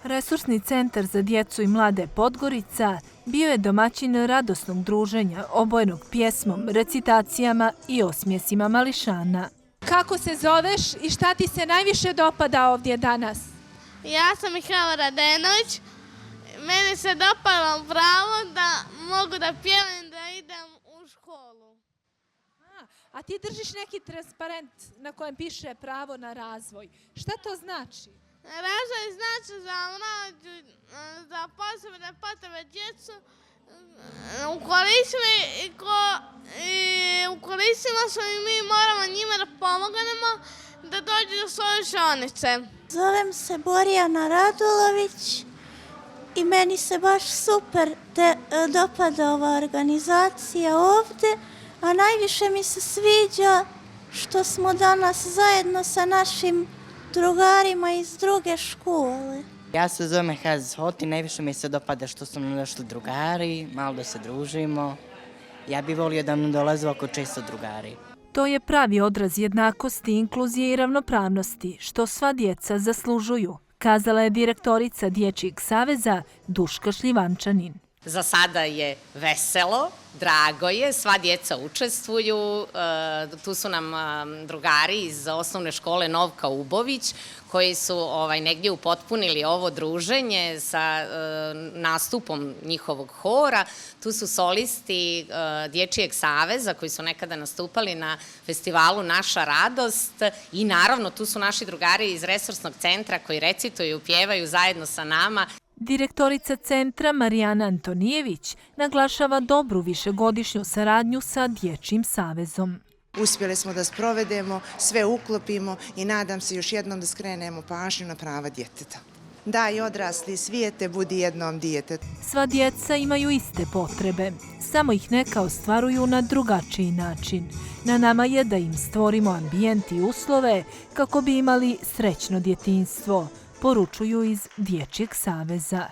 Resursni centar za djecu i mlade Podgorica bio je domaćin radosnog druženja obojenog pjesmom, recitacijama i osmjesima mališana. Kako se zoveš i šta ti se najviše dopada ovdje danas? Ja sam Mihajla Radenović. Meni se dopalo pravo da mogu da pjevam da idem u školu. A ti držiš neki transparent na kojem piše pravo na razvoj. Šta to znači? Razvoj znači za mlađu, za posebne potrebe djecu. Ukoristimo se i mi moramo njima da pomognemo da dođu do svoje učionice. Zovem se Borjana Radulović i meni se baš super dopada ova organizacija ovdje, a najviše mi se sviđa što smo danas zajedno sa našim drugarima iz druge škole. Ja se zovem Haz Hoti, najviše mi se dopada što su nam došli drugari, malo da se družimo. Ja bih volio da nam dolaze oko često drugari. To je pravi odraz jednakosti, inkluzije i ravnopravnosti, što sva djeca zaslužuju, kazala je direktorica Dječjeg saveza Duška Šljivančanin. Za sada je veselo, drago je, sva djeca učestvuju. Tu su nam drugari iz osnovne škole Novka Ubović koji su negdje upotpunili ovo druženje sa nastupom njihovog hora. Tu su solisti Dječjeg saveza koji su nekada nastupali na festivalu Naša radost i naravno tu su naši drugari iz resursnog centra koji recituju, pjevaju zajedno sa nama. Direktorica centra Marijana Antonijević naglašava dobru višegodišnju saradnju sa Dječjim savezom. Uspjeli smo da sprovedemo, sve uklopimo i nadam se još jednom da skrenemo pažnju na prava djeteta. Da i odrasli svijete budi jednom dijete. Sva djeca imaju iste potrebe, samo ih neka ostvaruju na drugačiji način. Na nama je da im stvorimo ambijent i uslove kako bi imali srećno djetinjstvo, poručuju iz Dječjeg saveza.